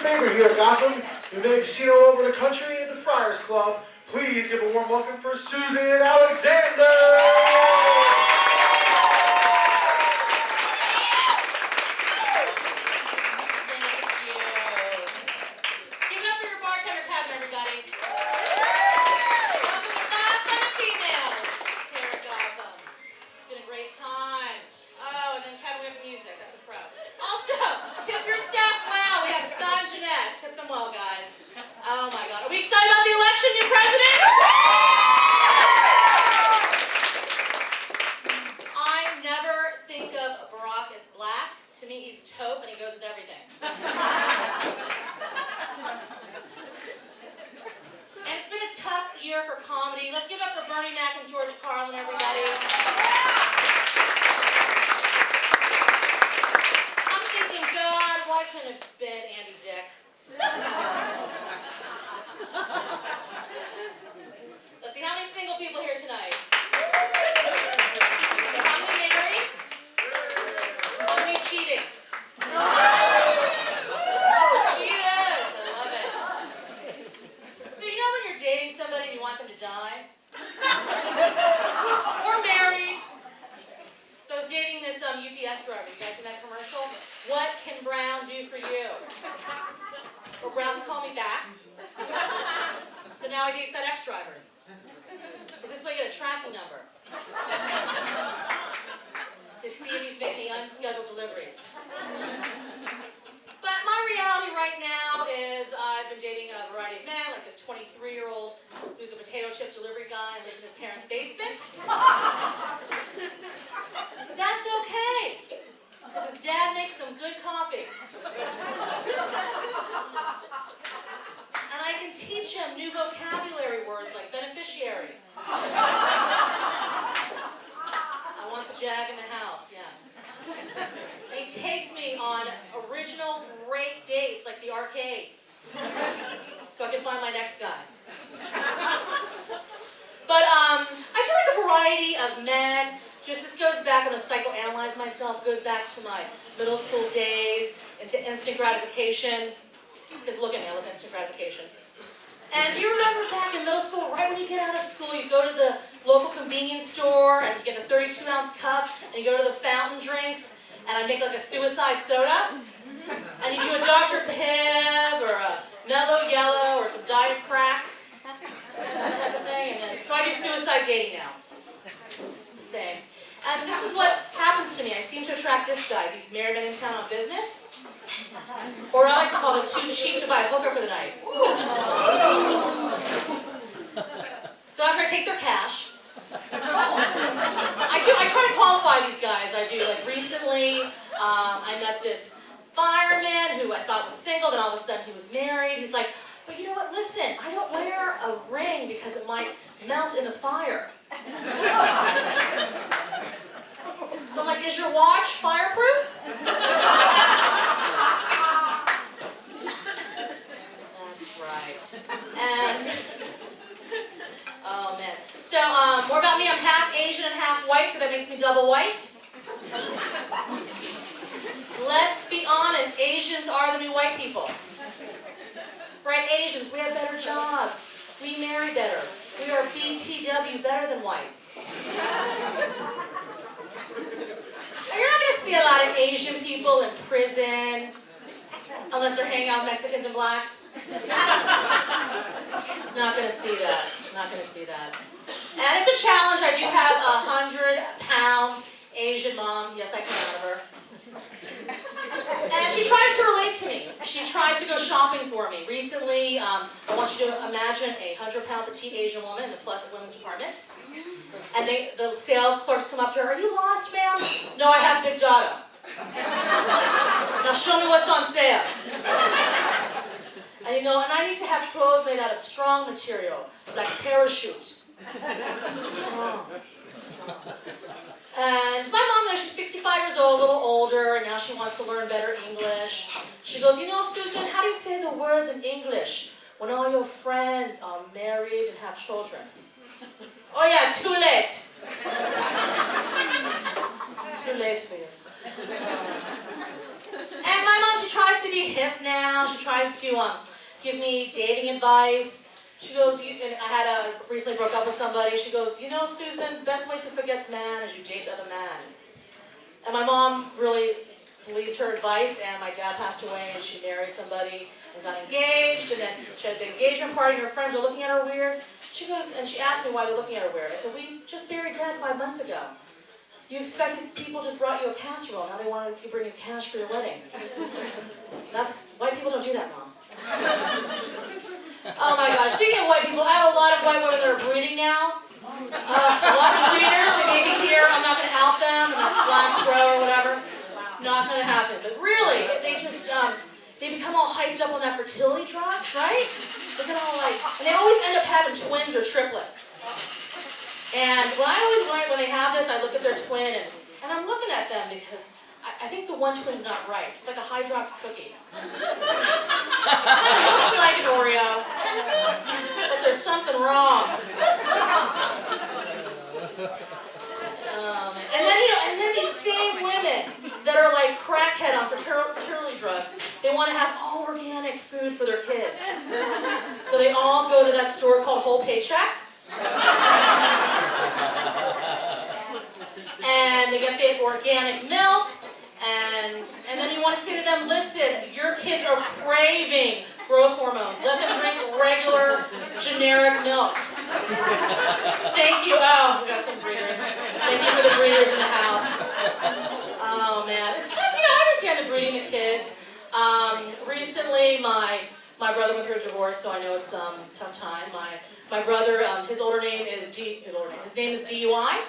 favorite here at Gotham. You may have seen her all over the country at the Friars Club. Please give a warm welcome for Susan Alexander! UPS driver. You guys seen that commercial? What can Brown do for you? Well, Brown will call me back. So now I date FedEx drivers. Because this way you get a tracking number. To see if he's making unscheduled deliveries. But my reality right now is I've been dating a variety of men, like this 23-year-old who's a potato chip delivery guy and lives in his parents' basement. But that's okay, because his dad makes some good coffee. And I can teach him new vocabulary words like beneficiary. I want the Jag in the house, yes. And he takes me on original, great dates like the arcade. So I can find my next guy. But I do like a variety of men. Just this goes back, I'm going to psychoanalyze myself, goes back to my middle school days, into instant gratification. Because look at me, I love instant gratification. And do you remember back in middle school, right when you get out of school, you go to the local convenience store and you get a 32-ounce cup, and you go to the fountain drinks, and I make like a suicide soda, and you do a Dr. Pibb or a Mellow Yellow or some Diet Crack, that type of thing. And then, so I do suicide dating now. It's the same. And this is what happens to me. I seem to attract this guy, these married men in town on business. Or I like to call them too cheap to buy a hooker for the night. So after I take their cash, I try to qualify these guys. I do. Like recently, I met this fireman who I thought was single, then all of a sudden he was married. He's like, but you know what, listen, I don't wear a ring because it might melt in the fire. So I'm like, is your watch fireproof? That's right. And, oh man. So, more about me, I'm half Asian and half white, so that makes me double white. Let's be honest, Asians are the new white people. Right, Asians, we have better jobs. We marry better. We are BTW, better than whites. You're not going to see a lot of Asian people in prison, unless they're hanging out with Mexicans and blacks. Not going to see that. Not going to see that. And it's a challenge. I do have a 100-pound Asian mom. Yes, I come out of her. And she tries to relate to me. She tries to go shopping for me. Recently, I want you to imagine a 100-pound petite Asian woman in the Plus Women's department. And the sales clerks come up to her, are you lost, ma'am? No, I have big data. Now show me what's on sale. And and I need to have clothes made out of strong material, like parachute. Strong. And my mom, though, she's 65 years old, a little older, and now she wants to learn better English. She goes, Susan, how do you say the words in English when all your friends are married and have children? Oh yeah, too late. Too late for you. And my mom she tries to be hip now. She tries to give me dating advice. She goes, and I had recently broke up with somebody. She goes, you know, Susan, the best way to forget man is you date other men. And my mom really believes her advice, and my dad passed away, and she married somebody and got engaged, and then she had the engagement party, and her friends were looking at her weird. She goes, and she asked me why they're looking at her weird. I said, we just buried Dad 5 months ago. You expect these people just brought you a casserole, now they want to bring you cash for your wedding. White people don't do that, Mom. Oh my gosh, speaking of white people, I have a lot of white women that are breeding now. A lot of breeders, they may be here, I'm not going to out them in that last row or whatever. Not going to happen. But really, they just, they become all hyped up on that fertility drugs, right? They get all like, and they always end up having twins or triplets. And when they have this, I look at their twin and I'm looking at them because I think the one twin's not right. It's like a Hydrox cookie. It looks like an Oreo, but there's something wrong. And then these same women that are like crackhead on fertility drugs, they want to have all organic food for their kids. So they all go to that store called Whole Paycheck. And they get the organic milk. And then you want to say to them, listen, your kids are craving growth hormones. Let them drink regular, generic milk. Thank you. Oh, we got some breeders. Thank you for the breeders in the house. Oh, man. It's tough. I understand the breeding the kids. Recently, my brother went through a divorce, so I know it's a tough time. My brother, his name is DUI.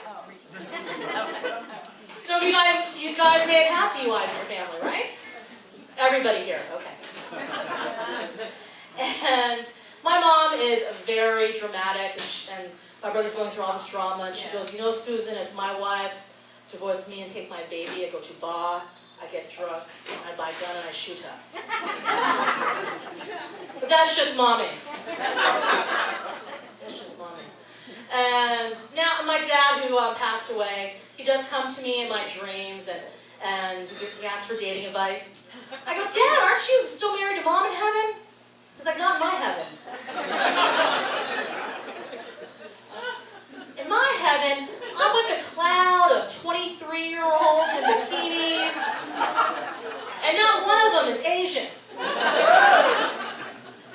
Some of you guys may have had DUIs in your family, right? Everybody here, okay. And my mom is very dramatic, and my brother's going through all this drama, and she goes, you know, Susan, if my wife divorced me and take my baby, I go to bar, I get drunk, I buy a gun, and I shoot her. But that's just mommy. That's just mommy. And now my dad, who passed away, he does come to me in my dreams, and he asks for dating advice. I go, Dad, aren't you still married to Mom in heaven? He's like, not in my heaven. In my heaven, I'm with a cloud of 23-year-olds in bikinis, and not one of them is Asian.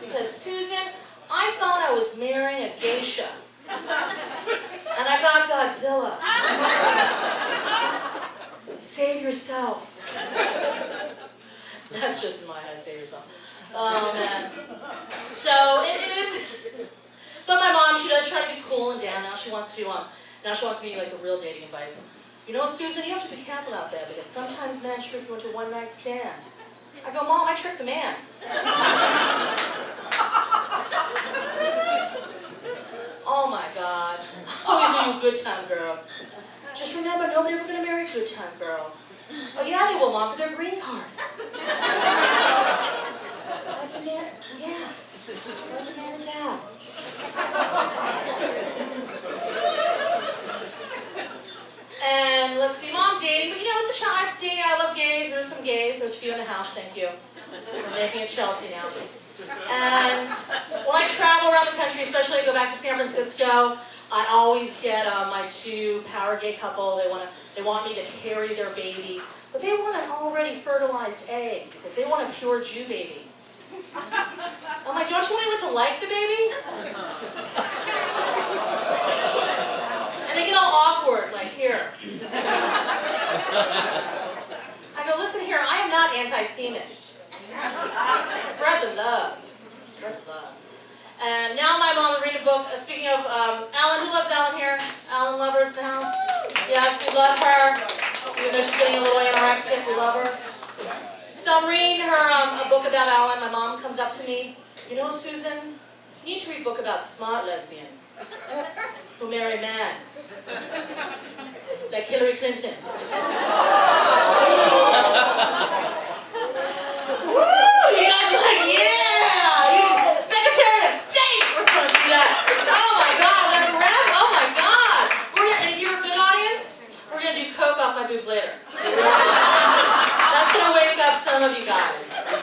Because, Susan, I thought I was marrying a geisha. And I got Godzilla. Save yourself. That's just in my head, save yourself. Oh, man. So, it is... But my mom, she does try to be cool and down. Now she wants to be like the real dating advice. You know, Susan, you have to be careful out there because sometimes men trick you into a one-night stand. I go, Mom, I tricked the man. Oh my God. I always knew you a good time girl. Just remember, nobody ever gonna marry a good time girl. Oh yeah, they will, Mom, for their green card. I can marry, yeah. I can marry Dad. And let's see, Mom dating, but you know, it's a child dating. I love gays. There's some gays. There's a few in the house. Thank you for making it Chelsea now. And when I travel around the country, especially I go back to San Francisco, I always get my two power gay couple. They want me to carry their baby, but they want an already fertilized egg because they want a pure Jew baby. I'm like, don't you want anyone to like the baby? And they get all awkward, like, here. I go, listen here, I am not anti-Semitic. Spread the love. Spread the love. And now my mom will read a book. Speaking of Ellen, who loves Ellen here? Ellen lovers in the house? Yes, we love her. Even though she's getting a little anorexic, we love her. So I'm reading her a book about Ellen. My mom comes up to me. You know, Susan, you need to read a book about smart lesbian who marry a man. Like Hillary Clinton. Woo! You guys are like, yeah! You, Secretary of State! We're going to do that. Oh my God, let's wrap. Oh my God! And if you're a good audience, we're going to do coke off my boobs later. That's going to wake up some of you you guys.